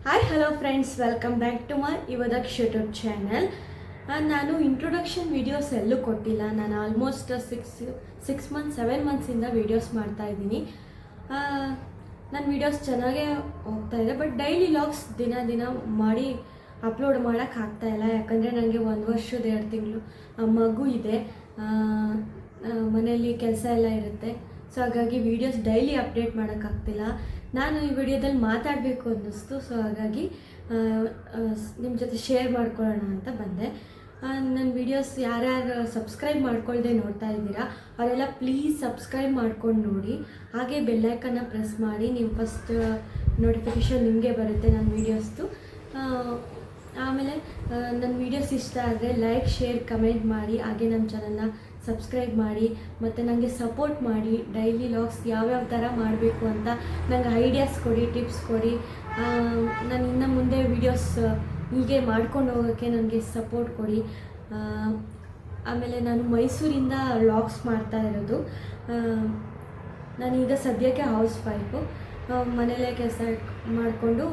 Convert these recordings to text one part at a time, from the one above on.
Hi hello friends, welcome back to my Yuvadaksha YouTube channel. ನಾನು introduction videos ಎಲ್ಲೂ ಕೊಟ್ಟಿಲ್ಲ. ನಾನು ಆಲ್ಮೋಸ್ಟ್ ಸಿಕ್ಸ್ ಮಂತ್ಸ್ 7 ಮಂತ್ಸಿಂದ ವೀಡಿಯೋಸ್ ಮಾಡ್ತಾಯಿದ್ದೀನಿ. ನನ್ನ ವೀಡಿಯೋಸ್ ಚೆನ್ನಾಗೇ ಹೋಗ್ತಾಯಿದೆ, ಬಟ್ ಡೈಲಿ ಲಾಗ್ಸ್ ದಿನ ಮಾಡಿ ಅಪ್ಲೋಡ್ ಮಾಡೋಕ್ಕಾಗ್ತಾಯಿಲ್ಲ. ಯಾಕಂದರೆ ನನಗೆ 1 ವರ್ಷದ 2 ತಿಂಗಳು ಮಗು ಇದೆ, ಮನೆಯಲ್ಲಿ ಕೆಲಸ ಎಲ್ಲ ಇರುತ್ತೆ. ಸೊ ಹಾಗಾಗಿ ವೀಡಿಯೋಸ್ ಡೈಲಿ ಅಪ್ಡೇಟ್ ಮಾಡೋಕ್ಕಾಗ್ತಿಲ್ಲ. ನಾನು ಈ ವಿಡಿಯೋದಲ್ಲಿ ಮಾತಾಡಬೇಕು ಅನ್ನಿಸ್ತು. ಸೊ ಹಾಗಾಗಿ ನಿಮ್ಮ ಜೊತೆ ಶೇರ್ ಮಾಡ್ಕೊಳ್ಳೋಣ ಅಂತ ಬಂದೆ. ನನ್ನ ವೀಡಿಯೋಸ್ ಯಾರ್ಯಾರು ಸಬ್ಸ್ಕ್ರೈಬ್ ಮಾಡ್ಕೊಳ್ದೆ ನೋಡ್ತಾ ಇದ್ದೀರಾ ಅವರೆಲ್ಲ ಪ್ಲೀಸ್ ಸಬ್ಸ್ಕ್ರೈಬ್ ಮಾಡ್ಕೊಂಡು ನೋಡಿ. ಹಾಗೆ ಬೆಲ್ಲೈಕನ್ನ ಪ್ರೆಸ್ ಮಾಡಿ, ನೀವು ಫಸ್ಟ್ ನೋಟಿಫಿಕೇಷನ್ ನಿಮಗೆ ಬರುತ್ತೆ ನನ್ನ ವೀಡಿಯೋಸ್ದು. ಆಮೇಲೆ ನನ್ನ ವೀಡಿಯೋಸ್ ಇಷ್ಟ ಆದರೆ ಲೈಕ್, ಶೇರ್, ಕಮೆಂಟ್ ಮಾಡಿ. ಹಾಗೆ ನಮ್ಮ ಚಾನಲ್ನ ಸಬ್ಸ್ಕ್ರೈಬ್ ಮಾಡಿ ಮತ್ತು ನನಗೆ ಸಪೋರ್ಟ್ ಮಾಡಿ. ಡೈಲಿ ಲಾಗ್ಸ್ ಯಾವ್ಯಾವ ಥರ ಮಾಡಬೇಕು ಅಂತ ನನಗೆ ಐಡಿಯಾಸ್ ಕೊಡಿ, ಟಿಪ್ಸ್ ಕೊಡಿ. ನಾನು ಇನ್ನು ಮುಂದೆ ವೀಡಿಯೋಸ್ ಹೀಗೆ ಮಾಡ್ಕೊಂಡು ಹೋಗೋಕ್ಕೆ ನನಗೆ ಸಪೋರ್ಟ್ ಕೊಡಿ. ಆಮೇಲೆ ನಾನು ಮೈಸೂರಿಂದ ಲಾಗ್ಸ್ ಮಾಡ್ತಾ ಇರೋದು. ನಾನೀಗ ಸದ್ಯಕ್ಕೆ ಹೌಸ್ ವೈಫು, ಮನೆಯಲ್ಲೇ ಕೆಲಸ ಮಾಡಿಕೊಂಡು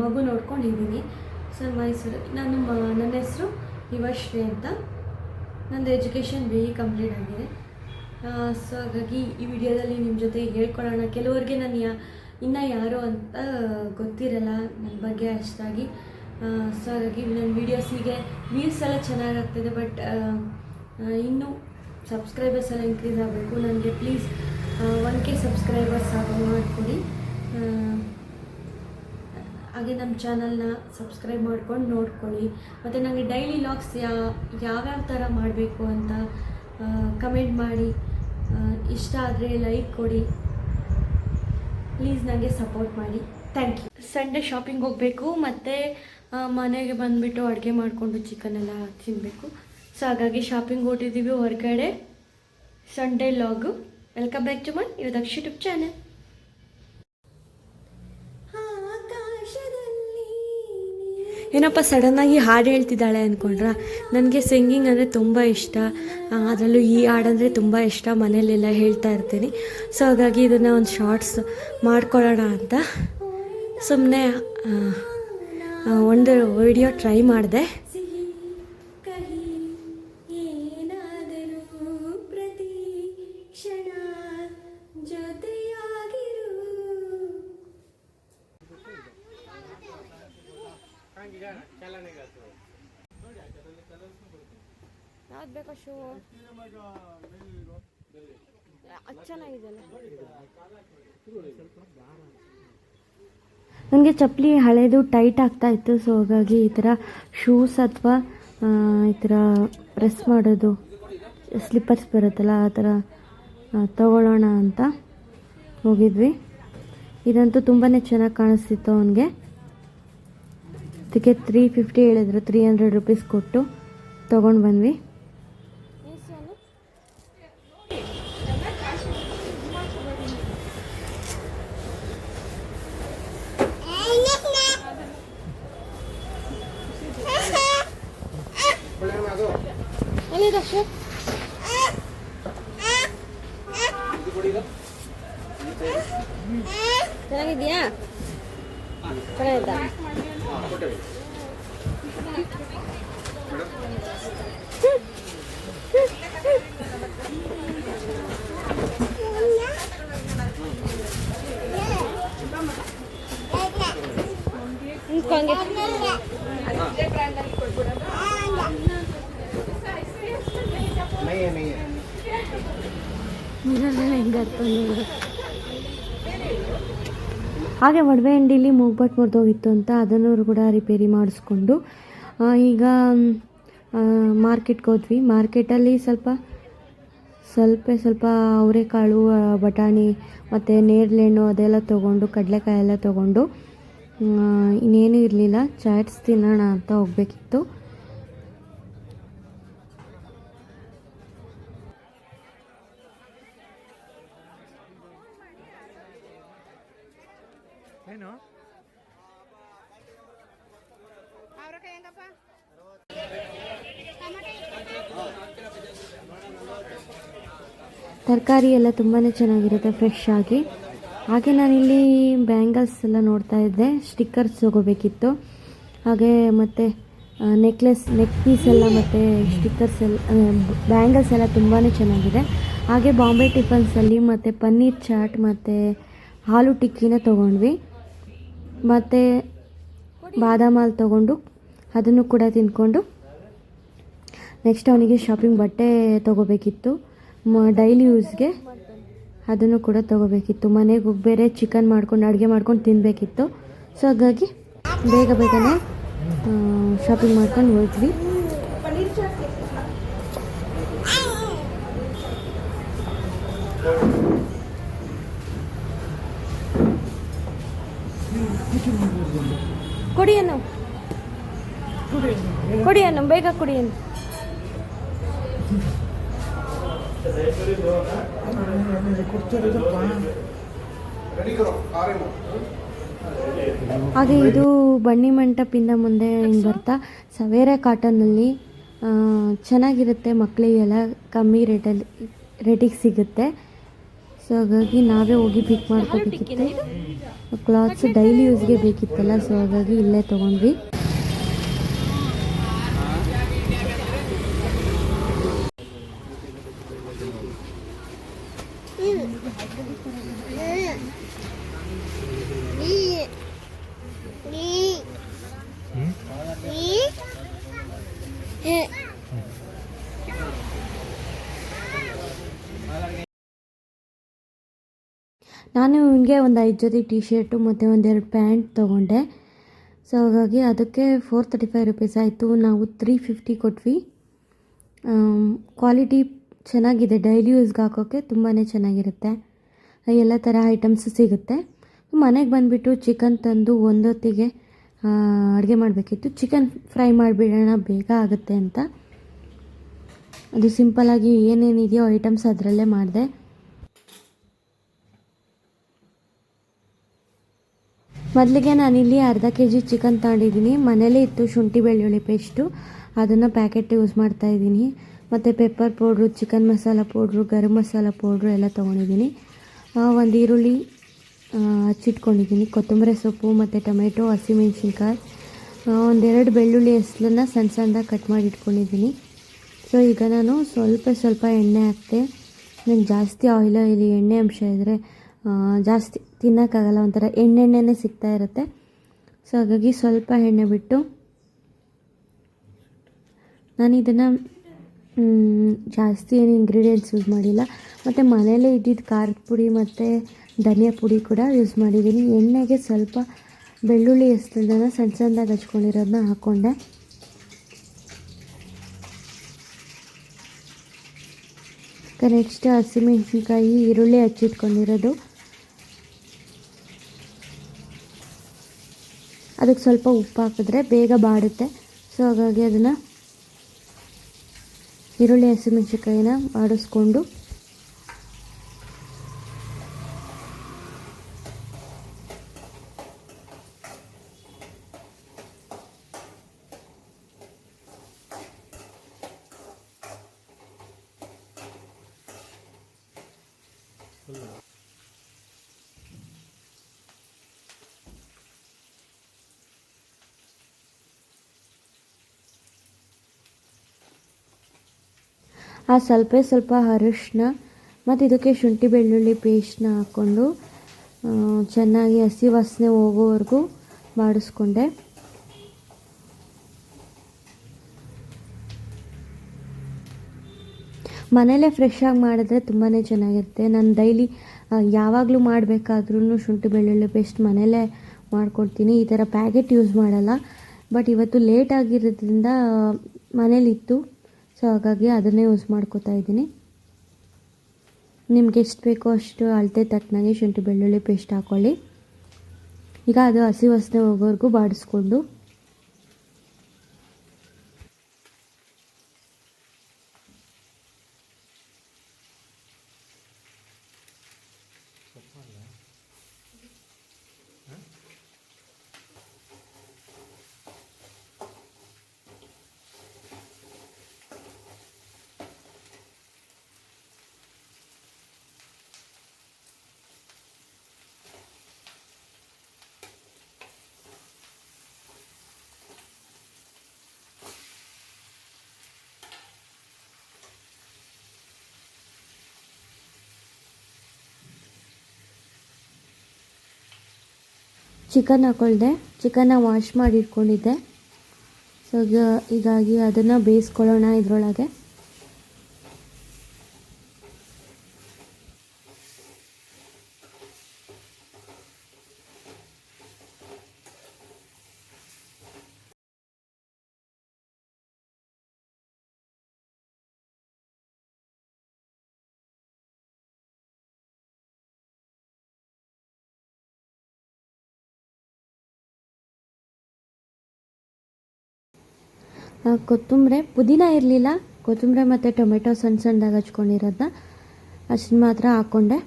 ಮಗು ನೋಡ್ಕೊಂಡಿದ್ದೀನಿ. ಸೊ ಮೈಸೂರು. ನನ್ನ ಹೆಸರು ಯುವಶ್ರೀ ಅಂತ. ನಂದು ಎಜುಕೇಷನ್ BE ಕಂಪ್ಲೀಟ್ ಆಗಿದೆ. ಸೊ ಹಾಗಾಗಿ ಈ ವಿಡಿಯೋದಲ್ಲಿ ನಿಮ್ಮ ಜೊತೆ ಹೇಳ್ಕೊಳ್ಳೋಣ. ಕೆಲವರಿಗೆ ನಾನು ಇನ್ನೂ ಯಾರು ಅಂತ ಗೊತ್ತಿರಲ್ಲ ನನ್ನ ಬಗ್ಗೆ ಅಷ್ಟಾಗಿ. ಸೊ ಹಾಗಾಗಿ ನನ್ನ ವೀಡಿಯೋಸಿಗೆ ವ್ಯೂಸ್ ಎಲ್ಲ ಚೆನ್ನಾಗಾಗ್ತಿದೆ, ಬಟ್ ಇನ್ನೂ ಸಬ್ಸ್ಕ್ರೈಬರ್ಸ್ ಎಲ್ಲ ಇನ್ಕ್ರೀಸ್ ಆಗಬೇಕು. ನನಗೆ ಪ್ಲೀಸ್ 1K ಸಬ್ಸ್ಕ್ರೈಬರ್ಸ್ ಮಾಡಿಕೊಡಿ. ಹಾಗೆ ನಮ್ಮ ಚಾನಲ್ನ ಸಬ್ಸ್ಕ್ರೈಬ್ ಮಾಡ್ಕೊಂಡು ನೋಡ್ಕೊಳ್ಳಿ. ಮತ್ತು ನನಗೆ ಡೈಲಿ ಲಾಗ್ಸ್ ಯಾವ್ಯಾವ ಥರ ಮಾಡಬೇಕು ಅಂತ ಕಮೆಂಟ್ ಮಾಡಿ. ಇಷ್ಟ ಆದರೆ ಲೈಕ್ ಕೊಡಿ, ಪ್ಲೀಸ್ ನನಗೆ ಸಪೋರ್ಟ್ ಮಾಡಿ. Thank you. ಸಂಡೇ ಶಾಪಿಂಗ್ ಹೋಗಬೇಕು ಮತ್ತು ಮನೆಗೆ ಬಂದುಬಿಟ್ಟು ಅಡುಗೆ ಮಾಡಿಕೊಂಡು ಚಿಕನ್ ಎಲ್ಲ ತಿನ್ನಬೇಕು. ಸೊ ಹಾಗಾಗಿ ಶಾಪಿಂಗ್ ಹೊರಟಿದ್ದೀವಿ ಹೊರಗಡೆ. ಸಂಡೇ ಲಾಗು. Welcome back to my Yuvadaksha YouTube channel. ಏನಪ್ಪ ಸಡನ್ನಾಗಿ ಹಾಡು ಹೇಳ್ತಿದ್ದಾಳೆ ಅಂದ್ಕೊಂಡ್ರಾ? ನನಗೆ ಸಿಂಗಿಂಗ್ ಅಂದರೆ ತುಂಬ ಇಷ್ಟ. ಅದರಲ್ಲೂ ಈ ಹಾಡಂದರೆ ತುಂಬ ಇಷ್ಟ. ಮನೆಯಲ್ಲೆಲ್ಲ ಹೇಳ್ತಾ ಇರ್ತೀನಿ. ಸೊ ಹಾಗಾಗಿ ಇದನ್ನು ಒಂದು ಶಾರ್ಟ್ಸ್ ಮಾಡ್ಕೊಳ್ಳೋಣ ಅಂತ ಸುಮ್ಮನೆ ಒಂದು ವಿಡಿಯೋ ಟ್ರೈ ಮಾಡಿದೆ. ಯಾವ್ದು ಬೇಕೋ ಶೂ ಚೆನ್ನಾಗಿದೆಯಲ್ಲ. ನನಗೆ ಚಪ್ಪಲಿ ಹಳೇದು ಟೈಟ್ ಆಗ್ತಾ ಇತ್ತು. ಸೊ ಹಾಗಾಗಿ ಈ ಥರ ಶೂಸ್ ಅಥವಾ ಈ ಥರ ಪ್ರೆಸ್ ಮಾಡೋದು ಸ್ಲಿಪ್ಪರ್ಸ್ ಬರುತ್ತಲ್ಲ, ಆ ಥರ ತಗೊಳ್ಳೋಣ ಅಂತ ಹೋಗಿದ್ವಿ. ಇದಂತೂ ತುಂಬಾ ಚೆನ್ನಾಗಿ ಕಾಣಿಸ್ತಿತ್ತು ಅವನಿಗೆ. ಅದಕ್ಕೆ 350 ಹೇಳಿದ್ರು. 300 ರೂಪೀಸ್ ಕೊಟ್ಟು ತೊಗೊಂಡು ಬಂದ್ವಿ. ಚೆನ್ನಾಗಿದೆಯಾ? ಚೆನ್ನಾಗಿದ್ದ? ಹಾಗೆ ಒಡವೆ ಅಂಗಡಿಲಿ ಮೂಗ್ಬಟ್ಟು ಮುರಿದೋಗಿತ್ತು ಅಂತ ಅದನ್ನು ಕೂಡ ರಿಪೇರಿ ಮಾಡಿಸ್ಕೊಂಡು ಈಗ ಮಾರ್ಕೆಟ್ಗೆ ಹೋದ್ವಿ. ಮಾರ್ಕೆಟಲ್ಲಿ ಸ್ವಲ್ಪ ಅವರೆಕಾಳು, ಬಟಾಣಿ ಮತ್ತು ನೇರಳೆಹಣ್ಣು ಅದೆಲ್ಲ ತೊಗೊಂಡು, ಕಡಲೆಕಾಯಿ ಎಲ್ಲ ತೊಗೊಂಡು, ಇನ್ನೇನು ಇರಲಿಲ್ಲ, ಚಾಟ್ಸ್ ತಿನ್ನೋಣ ಅಂತ ಹೋಗಬೇಕಿತ್ತು. ಏನು ತರಕಾರಿ ಎಲ್ಲ ತುಂಬಾ ಚೆನ್ನಾಗಿರುತ್ತೆ ಫ್ರೆಶ್ ಆಗಿ. ಹಾಗೆ ನಾನಿಲ್ಲಿ ಬ್ಯಾಂಗಲ್ಸ್ ಎಲ್ಲ ನೋಡ್ತಾ ಇದ್ದೆ, ಸ್ಟಿಕ್ಕರ್ಸ್ ತೊಗೋಬೇಕಿತ್ತು. ಹಾಗೆ ಮತ್ತು ನೆಕ್ ಪೀಸ್ ಎಲ್ಲ ಮತ್ತು ಸ್ಟಿಕ್ಕರ್ಸ್ ಎಲ್ಲ ಬ್ಯಾಂಗಲ್ಸ್ ಎಲ್ಲ ತುಂಬಾ ಚೆನ್ನಾಗಿದೆ. ಹಾಗೆ ಬಾಂಬೆ ಟಿಫನ್ಸಲ್ಲಿ ಮತ್ತು ಪನ್ನೀರ್ ಚಾಟ್ ಮತ್ತು ಆಲೂ ಟಿಕ್ಕಿನ ತೊಗೊಂಡ್ವಿ. ಮತ್ತು ಬಾದಾಮ್ ಹಾಲು ತೊಗೊಂಡು ಅದನ್ನು ಕೂಡ ತಿಂದ್ಕೊಂಡು ನೆಕ್ಸ್ಟ್ ಅವನಿಗೆ ಶಾಪಿಂಗ್ ಬಟ್ಟೆ ತೊಗೋಬೇಕಿತ್ತು, ಡೈಲಿ ಯೂಸ್ಗೆ ಅದನ್ನು ಕೂಡ ತೊಗೋಬೇಕಿತ್ತು. ಮನೆಗೆ ಹೋಗಿ ಬೇರೆ ಚಿಕನ್ ಮಾಡ್ಕೊಂಡು ಅಡುಗೆ ಮಾಡ್ಕೊಂಡು ತಿನ್ನಬೇಕಿತ್ತು. ಸೊ ಹಾಗಾಗಿ ಬೇಗನೆ ಶಾಪಿಂಗ್ ಮಾಡ್ಕೊಂಡು ಹೋದ್ವಿ. ಕುಡಿಯನ್ನು ಬೇಗ ಕುಡಿಯನ್ನು. ಹಾಗೆ ಇದು ಬನ್ನಿ ಮಂಟಪಿಂದ ಮುಂದೆ ಹಿಂಗೆ ಬರ್ತಾ ಸವೇರೆ ಕಾಟನ್ನಲ್ಲಿ ಚೆನ್ನಾಗಿರುತ್ತೆ, ಮಕ್ಕಳಿಗೆಲ್ಲ ಕಮ್ಮಿ ರೇಟಿಗೆ ಸಿಗುತ್ತೆ. ಸೊ ಹಾಗಾಗಿ ನಾವೇ ಹೋಗಿ ಪಿಕ್ ಮಾಡ್ಕೋಬೇಕಿತ್ತು. ಕ್ಲಾತ್ಸ್ ಡೈಲಿ ಯೂಸ್ಗೆ ಬೇಕಿತ್ತಲ್ಲ, ಸೊ ಹಾಗಾಗಿ ಇಲ್ಲೇ ತೊಗೊಂಡ್ವಿ. ನಾನು ಇವನಿಗೆ ಒಂದು 5 ಜೊತೆ ಟಿ ಶರ್ಟು ಮತ್ತು ಒಂದೆರಡು ಪ್ಯಾಂಟ್ ತೊಗೊಂಡೆ. ಸೊ ಹಾಗಾಗಿ ಅದಕ್ಕೆ 435 ರುಪೀಸ್ ಆಯಿತು. ನಾವು 350 ಕೊಟ್ವಿ. ಕ್ವಾಲಿಟಿ ಚೆನ್ನಾಗಿದೆ, ಡೈಲಿ ಯೂಸ್ಗೆ ಹಾಕೋಕ್ಕೆ ತುಂಬಾ ಚೆನ್ನಾಗಿರುತ್ತೆ. ಎಲ್ಲ ಥರ ಐಟಮ್ಸ್ ಸಿಗುತ್ತೆ. ಮನೆಗೆ ಬಂದುಬಿಟ್ಟು ಚಿಕನ್ ತಂದು ಒಂದೊತ್ತಿಗೆ ಅಡುಗೆ ಮಾಡಬೇಕಿತ್ತು. ಚಿಕನ್ ಫ್ರೈ ಮಾಡಿಬಿಡೋಣ, ಬೇಗ ಆಗುತ್ತೆ ಅಂತ. ಅದು ಸಿಂಪಲ್ಲಾಗಿ ಏನೇನಿದೆಯೋ ಐಟಮ್ಸ್ ಅದರಲ್ಲೇ ಮಾಡಿದೆ. ಮೊದಲಿಗೆ ನಾನಿಲ್ಲಿ ಅರ್ಧ kg ಚಿಕನ್ ತಗೊಂಡಿದ್ದೀನಿ. ಮನೇಲೇ ಇತ್ತು ಶುಂಠಿ ಬೆಳ್ಳುಳ್ಳಿ ಪೇಸ್ಟು, ಅದನ್ನು ಪ್ಯಾಕೆಟ್ ಯೂಸ್ ಮಾಡ್ತಾಯಿದ್ದೀನಿ. ಮತ್ತು pepper powder, chicken masala powder, garam masala powder ಎಲ್ಲ ತೊಗೊಂಡಿದ್ದೀನಿ. ಒಂದು ಈರುಳ್ಳಿ ಹಚ್ಚಿಟ್ಕೊಂಡಿದ್ದೀನಿ, ಕೊತ್ತಂಬರಿ ಸೊಪ್ಪು ಮತ್ತು ಟೊಮೆಟೊ, ಹಸಿಮೆಣ್ಸಿನ್ಕಾಯಿ, ಒಂದೆರಡು ಬೆಳ್ಳುಳ್ಳಿ ಹೆಸಲನ್ನು ಸಣ್ಣ ಸಣ್ಣದಾಗಿ ಕಟ್ ಮಾಡಿ ಇಟ್ಕೊಂಡಿದ್ದೀನಿ. ಸೊ ಈಗ ನಾನು ಸ್ವಲ್ಪ ಎಣ್ಣೆ ಹಾಕ್ತೆ. ನನಗೆ ಜಾಸ್ತಿ ಆಯಿಲಿ ಎಣ್ಣೆ ಅಂಶ ಇದ್ದರೆ ಜಾಸ್ತಿ ತಿನ್ನೋಕ್ಕಾಗಲ್ಲ, ಒಂಥರ ಎಣ್ಣೆನೇ ಸಿಗ್ತಾ ಇರುತ್ತೆ. ಸೊ ಹಾಗಾಗಿ ಸ್ವಲ್ಪ ಎಣ್ಣೆ ಬಿಟ್ಟು ನಾನು ಇದನ್ನು ಜಾಸ್ತಿ ಏನು ಇಂಗ್ರೀಡಿಯೆಂಟ್ಸ್ ಯೂಸ್ ಮಾಡಿಲ್ಲ. ಮತ್ತು ಮನೆಯಲ್ಲೇ ಇದ್ದಿದ್ದು ಖಾರದ ಪುಡಿ ಮತ್ತು ಧನಿಯಾ ಪುಡಿ ಕೂಡ ಯೂಸ್ ಮಾಡಿದ್ದೀನಿ. ಎಣ್ಣೆಗೆ ಸ್ವಲ್ಪ ಬೆಳ್ಳುಳ್ಳಿ ಹೆಸರನ್ನ ಸಣ್ಣದಾಗಿ ಹಚ್ಕೊಂಡಿರೋದನ್ನ ಹಾಕ್ಕೊಂಡೆ. ನೆಕ್ಸ್ಟ್ ಹಸಿಮೆಣ್ಸಿನ್ಕಾಯಿ, ಈರುಳ್ಳಿ ಹಚ್ಚಿಟ್ಕೊಂಡಿರೋದು, ಅದಕ್ಕೆ ಸ್ವಲ್ಪ ಉಪ್ಪು ಹಾಕಿದ್ರೆ ಬೇಗ ಬಾಡುತ್ತೆ. ಸೊ ಹಾಗಾಗಿ ಅದನ್ನು ಈರುಳ್ಳಿ ಹಸಿಮೆಣ್ಸಿನ್ಕಾಯಿನ ಬಾಡಿಸ್ಕೊಂಡು ಸ್ವಲ್ಪ ಅರಿಶಿನ ಮತ್ತು ಇದಕ್ಕೆ ಶುಂಠಿ ಬೆಳ್ಳುಳ್ಳಿ ಪೇಸ್ಟ್ನ ಹಾಕ್ಕೊಂಡು ಚೆನ್ನಾಗಿ ಹಸಿ ವಾಸನೆ ಹೋಗೋವರೆಗೂ ಬಾಡಿಸ್ಕೊಂಡೆ. ಮನೇಲೇ ಫ್ರೆಶ್ಶಾಗಿ ಮಾಡಿದ್ರೆ ತುಂಬಾ ಚೆನ್ನಾಗಿರುತ್ತೆ. ನಾನು ಡೈಲಿ ಯಾವಾಗಲೂ ಮಾಡಬೇಕಾದ್ರೂ ಶುಂಠಿ ಬೆಳ್ಳುಳ್ಳಿ ಪೇಸ್ಟ್ ಮನೇಲೇ ಮಾಡ್ಕೊಡ್ತೀನಿ. ಈ ಥರ ಪ್ಯಾಕೆಟ್ ಯೂಸ್ ಮಾಡಲ್ಲ. ಬಟ್ ಇವತ್ತು ಲೇಟ್ ಆಗಿರೋದ್ರಿಂದ ಮನೇಲಿತ್ತು, ಸೊ ಹಾಗಾಗಿ ಅದನ್ನೇ ಯೂಸ್ ಮಾಡ್ಕೋತಾ ಇದ್ದೀನಿ. ನಿಮ್ಗೆ ಎಷ್ಟು ಬೇಕೋ ಅಷ್ಟು ಅಳತೆ ತಕ್ಕನಾಗಿ ಶುಂಠಿ ಬೆಳ್ಳುಳ್ಳಿ ಪೇಸ್ಟ್ ಹಾಕ್ಕೊಳ್ಳಿ. ಈಗ ಅದು ಹಸಿ ವಾಸನೆ ಹೋಗೋವರೆಗೂ ಬಾಡಿಸ್ಕೊಂಡು ಚಿಕನ್ ಹಾಕ್ಕೊಳ್ದೆ. ಚಿಕನ್ನ ವಾಶ್ ಮಾಡಿ ಇಟ್ಕೊಂಡಿದ್ದೆ. ಸೊ ಹೀಗಾಗಿ ಅದನ್ನು ಬೇಯಿಸ್ಕೊಳ್ಳೋಣ ಇದರೊಳಗೆ. ಕೊತ್ತಂಬರಿ, ಪುದೀನ ಇರಲಿಲ್ಲ, ಕೊತ್ತಂಬರಿ ಮತ್ತು ಟೊಮೆಟೊ ಸಣ್ಣ ಸಣ್ಣದಾಗಿ ಹಚ್ಕೊಂಡಿರೋದನ್ನ ಅಷ್ಟನ್ನ ಮಾತ್ರ ಹಾಕ್ಕೊಂಡೆ.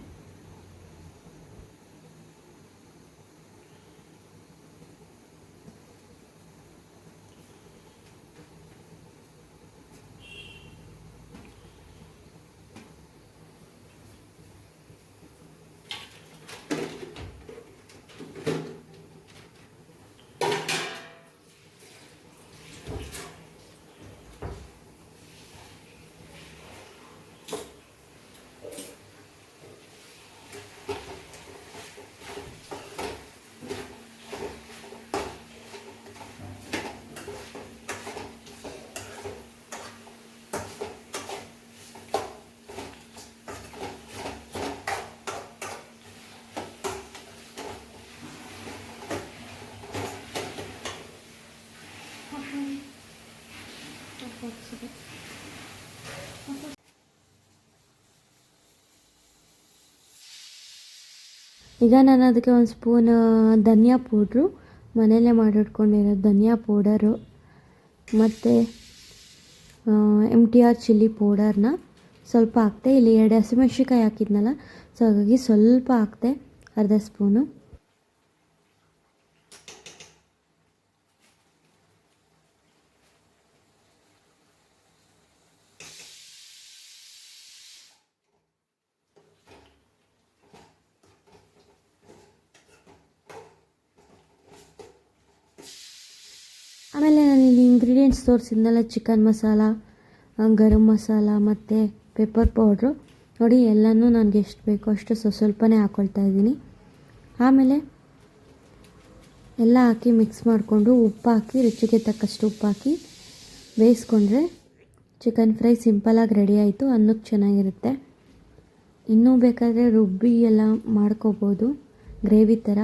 ಈಗ ನಾನು ಅದಕ್ಕೆ ಒಂದು ಸ್ಪೂನ್ ಧನಿಯಾ ಪೌಡ್ರು, ಮನೆಯಲ್ಲೇ ಮಾಡಿಟ್ಕೊಂಡಿರೋ ಧನಿಯಾ ಪೌಡರು ಮತ್ತು MTR ಚಿಲ್ಲಿ ಪೌಡರ್ನ ಸ್ವಲ್ಪ ಹಾಕ್ತೆ. ಇಲ್ಲಿ 2 ಹಸಿಮೆಣ್ಸಿನ್ಕಾಯಿ ಹಾಕಿದ್ನಲ್ಲ, ಸೊ ಹಾಗಾಗಿ ಸ್ವಲ್ಪ ಹಾಕ್ತೆ, ಅರ್ಧ ಸ್ಪೂನು. ಆಮೇಲೆ ನಾನು ಇಲ್ಲಿ ಇಂಗ್ರೀಡಿಯೆಂಟ್ಸ್ ತೋರಿಸಿದ್ನಲ್ಲ, ಚಿಕನ್ ಮಸಾಲ, ಗರಂ ಮಸಾಲ ಮತ್ತು ಪೆಪ್ಪರ್ ಪೌಡ್ರು, ನೋಡಿ ಎಲ್ಲನೂ ನನಗೆ ಎಷ್ಟು ಬೇಕೋ ಅಷ್ಟು ಸ್ವಲ್ಪನೇ ಹಾಕ್ಕೊಳ್ತಾ ಇದ್ದೀನಿ. ಆಮೇಲೆ ಎಲ್ಲ ಹಾಕಿ ಮಿಕ್ಸ್ ಮಾಡಿಕೊಂಡು ಉಪ್ಪು ಹಾಕಿ, ರುಚಿಗೆ ತಕ್ಕಷ್ಟು ಉಪ್ಪು ಹಾಕಿ ಬೇಯಿಸ್ಕೊಂಡ್ರೆ ಚಿಕನ್ ಫ್ರೈ ಸಿಂಪಲಾಗಿ ರೆಡಿ ಆಯಿತು. ಅನ್ನಕ್ಕೆ ಚೆನ್ನಾಗಿರುತ್ತೆ. ಇನ್ನೂ ಬೇಕಾದರೆ ರುಬ್ಬಿ ಎಲ್ಲ ಮಾಡ್ಕೋಬೋದು ಗ್ರೇವಿ ಥರ.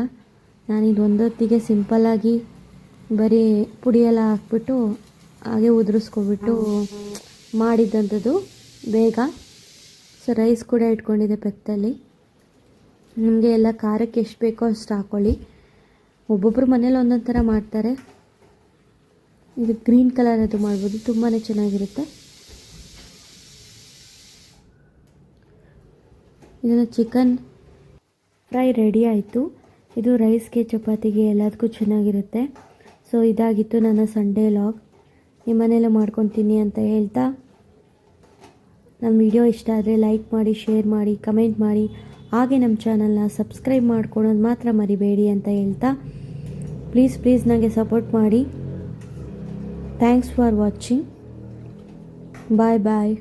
ನಾನಿದು ಒಂದೊತ್ತಿಗೆ ಸಿಂಪಲ್ಲಾಗಿ ಬರೀ ಪುಡಿಯೆಲ್ಲ ಹಾಕ್ಬಿಟ್ಟು ಹಾಗೆ ಉದುರಿಸ್ಕೊಬಿಟ್ಟು ಮಾಡಿದ್ದಂಥದ್ದು ಬೇಗ. ಸೊ ರೈಸ್ ಕೂಡ ಇಟ್ಕೊಂಡಿದ್ದೆ ಪಕ್ಕದಲ್ಲಿ. ನಿಮಗೆ ಎಲ್ಲ ಖಾರಕ್ಕೆ ಎಷ್ಟು ಬೇಕೋ ಅಷ್ಟು ಹಾಕ್ಕೊಳ್ಳಿ. ಒಬ್ಬೊಬ್ಬರು ಮನೇಲಿ ಒಂದೊಂದು ಥರ ಮಾಡ್ತಾರೆ. ಇದು ಗ್ರೀನ್ ಕಲರ್ ಅದು ಮಾಡ್ಬೋದು, ತುಂಬಾ ಚೆನ್ನಾಗಿರುತ್ತೆ. ಇದನ್ನು ಚಿಕನ್ ಫ್ರೈ ರೆಡಿ ಆಯಿತು. ಇದು ರೈಸ್ಗೆ, ಚಪಾತಿಗೆ ಎಲ್ಲದಕ್ಕೂ ಚೆನ್ನಾಗಿರುತ್ತೆ. ಸೊ ಇದಾಗಿತ್ತು ನನ್ನ ಸಂಡೇ ವ್ಲಾಗ್. ನಿಮ್ಮ ಮನೇಲಿ ಮಾಡ್ಕೊತೀನಿ ಅಂತ ಹೇಳ್ತಾ, ನಮ್ಮ ವಿಡಿಯೋ ಇಷ್ಟ ಆದರೆ ಲೈಕ್ ಮಾಡಿ, ಶೇರ್ ಮಾಡಿ, ಕಮೆಂಟ್ ಮಾಡಿ, ಹಾಗೆ ನಮ್ಮ ಚಾನಲ್ನ ಸಬ್ಸ್ಕ್ರೈಬ್ ಮಾಡ್ಕೊಳೋದು ಮಾತ್ರ ಮರಿಬೇಡಿ ಅಂತ ಹೇಳ್ತಾ, ಪ್ಲೀಸ್ ನನಗೆ ಸಪೋರ್ಟ್ ಮಾಡಿ. Thanks for watching. ಬಾಯ್.